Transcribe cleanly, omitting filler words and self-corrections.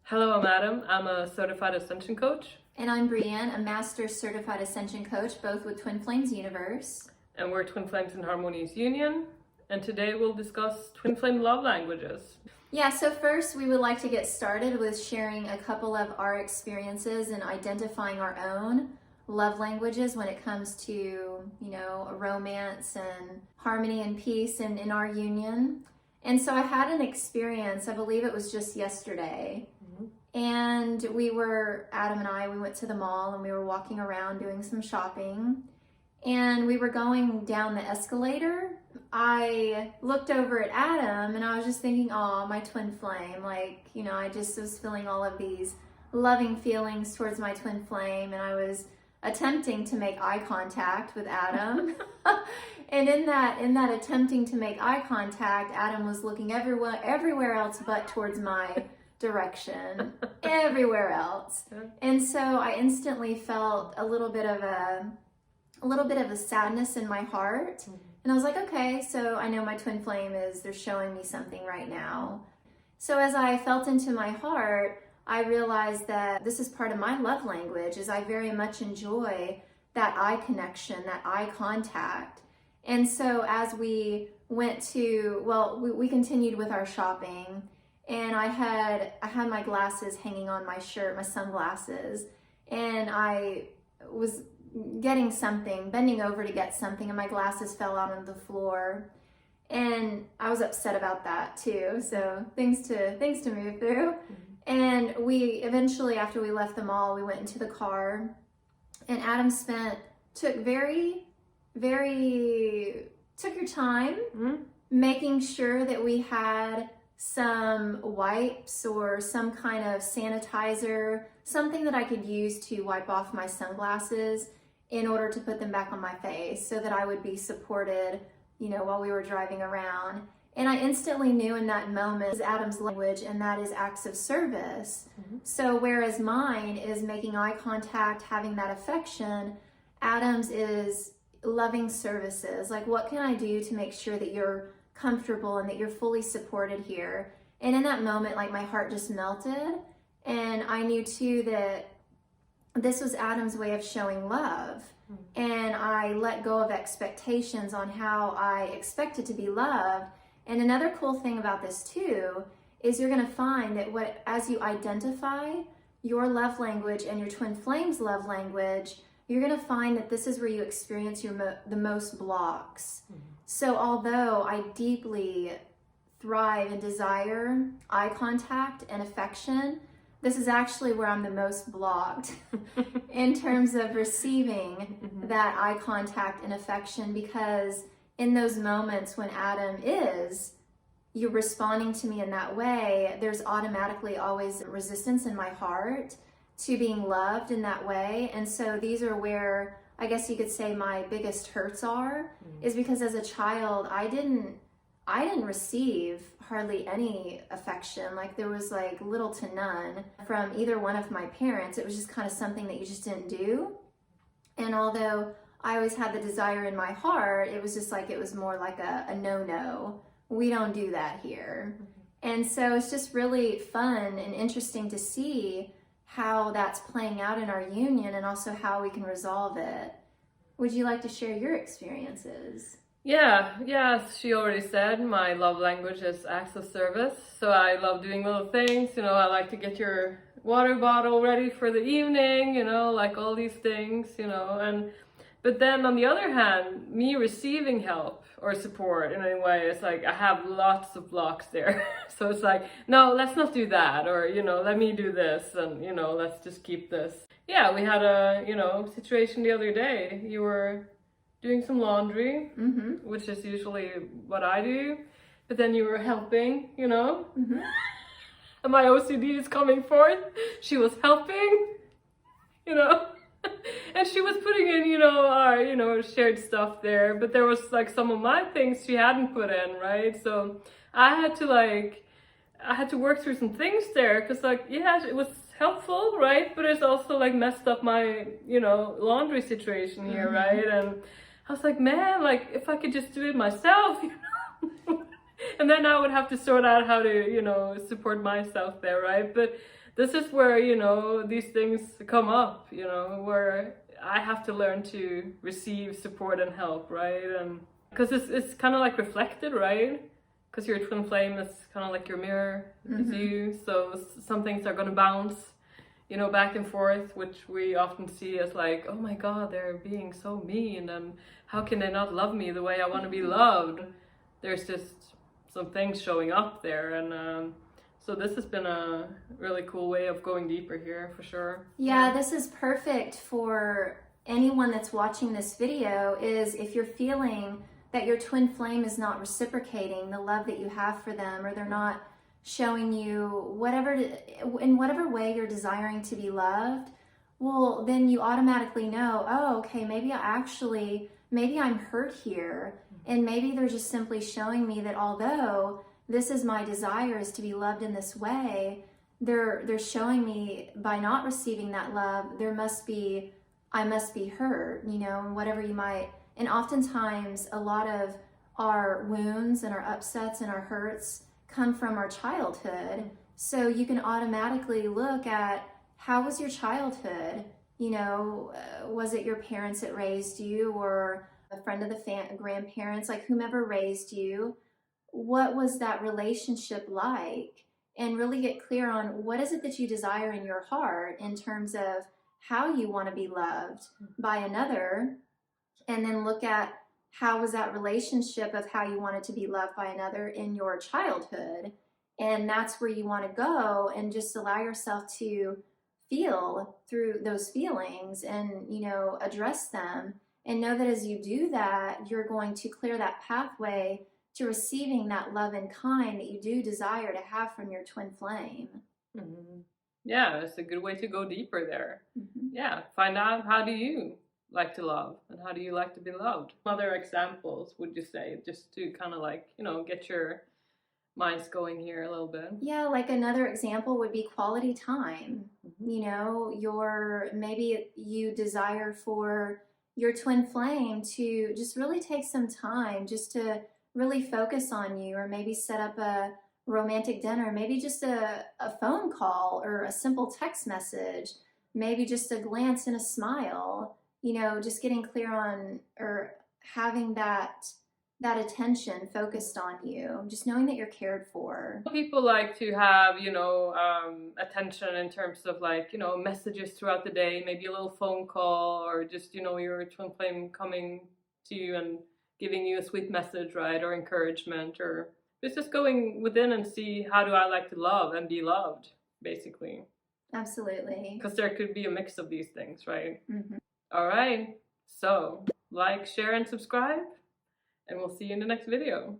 Hello, I'm Adam. I'm a certified ascension coach. And I'm Breann, a Master Certified Ascension Coach, both with Twin Flames Universe. And we're Twin Flames in Harmonious Union. And today we'll discuss Twin Flame love languages. Yeah, so first we would like to get started with sharing a couple of our experiences and identifying our own love languages when it comes to, romance and harmony and peace in our union. And so I had an experience, I believe it was just yesterday. And Adam and I went to the mall and we were walking around doing some shopping. And we were going down the escalator. I looked over at Adam and I was just thinking, oh, my twin flame. I just was feeling all of these loving feelings towards my twin flame. And I was attempting to make eye contact with Adam. And in that attempting to make eye contact, Adam was looking everywhere else but towards my direction, everywhere else. And so I instantly felt a little bit of a sadness in my heart. And I was like, okay, so I know my twin flame they're showing me something right now. So as I felt into my heart, I realized that this is part of my love language, is I very much enjoy that eye connection, that eye contact. And so as we went we continued with our shopping, and I had my glasses hanging on my shirt, my sunglasses, and I was bending over to get something, and my glasses fell out on the floor. And I was upset about that too. So things to move through. And we eventually, after we left the mall, we went into the car, and Adam took your time making sure that we had some wipes or some kind of sanitizer, something that I could use to wipe off my sunglasses in order to put them back on my face so that I would be supported, while we were driving around. And I instantly knew in that moment is Adam's language, and that is acts of service. So whereas mine is making eye contact, having that affection, Adam's is loving services. Like, what can I do to make sure that you're comfortable and that you're fully supported here? And in that moment, my heart just melted. And I knew too that this was Adam's way of showing love. And I let go of expectations on how I expected to be loved. And another cool thing about this too is you're going to find that as you identify your love language and your twin flame's love language, you're going to find that this is where you experience the most blocks. So although I deeply thrive and desire eye contact and affection, this is actually where I'm the most blocked in terms of receiving that eye contact and affection, because in those moments when you're responding to me in that way, there's automatically always resistance in my heart to being loved in that way. And so these are where I guess you could say my biggest hurts is because as a child, I didn't receive hardly any affection. There was little to none from either one of my parents. It was just kind of something that you just didn't do. And although I always had the desire in my heart, it was just it was more like a no. We don't do that here. And so it's just really fun and interesting to see how that's playing out in our union and also how we can resolve it. Would you like to share your experiences? Yeah, she already said my love language is acts of service. So I love doing little things, I like to get your water bottle ready for the evening, all these things, but then on the other hand, me receiving help or support in any way, it's I have lots of blocks there. So it's no, let's not do that, or, let me do this, and, let's just keep this. Yeah, we had a, situation the other day. You were doing some laundry, which is usually what I do, but then you were helping, and my OCD is coming forth. She was helping, and she was putting in, our, shared stuff there, but there was some of my things she hadn't put in, right? So I had to work through some things there, because it was helpful, right? But it's also messed up my, laundry situation here, right? And I was man, if I could just do it myself, and then I would have to sort out how to, support myself there, right? But this is where, you know, these things come up, you know, where I have to learn to receive support and help, right? And because it's kind of like reflected, right? Because your twin flame is kind of like your mirror, it's you. So some things are going to bounce, you know, back and forth, which we often see as like, oh my God, they're being so mean, and how can they not love me the way I want to be loved? There's just some things showing up there, and so this has been a really cool way of going deeper here, for sure. Yeah, this is perfect for anyone that's watching this video. Is if you're feeling that your twin flame is not reciprocating the love that you have for them, or they're not showing you in whatever way you're desiring to be loved, well, then you automatically know, oh, okay, maybe I'm hurt here, and maybe they're just simply showing me that although this is my desire, is to be loved in this way, they're showing me by not receiving that love, I must be hurt, you know, and whatever you might. And oftentimes a lot of our wounds and our upsets and our hurts come from our childhood. So you can automatically look at, how was your childhood? You know, was it your parents that raised you, or a friend of the grandparents, like whomever raised you? What was that relationship like? And really get clear on what is it that you desire in your heart in terms of how you want to be loved by another, and then look at how was that relationship of how you wanted to be loved by another in your childhood. And that's where you want to go, and just allow yourself to feel through those feelings and, you know, address them, and know that as you do that, you're going to clear that pathway to receiving that love and kind that you do desire to have from your twin flame. Yeah, it's a good way to go deeper there. Yeah, find out, how do you like to love, and how do you like to be loved? Other examples would you say, just to kind of like, you know, get your minds going here a little bit? Yeah, like another example would be quality time. You know, maybe you desire for your twin flame to just really take some time just to really focus on you, or maybe set up a romantic dinner, maybe just a phone call or a simple text message, maybe just a glance and a smile, you know, just getting clear on, or having that attention focused on you, just knowing that you're cared for. People like to have, you know, attention in terms of like, you know, messages throughout the day, maybe a little phone call, or just, you know, your twin flame coming to you and giving you a sweet message, right, or encouragement, or it's just going within and see, how do I like to love and be loved, basically. Absolutely. Because there could be a mix of these things, right? All right, so like, share, and subscribe, and we'll see you in the next video.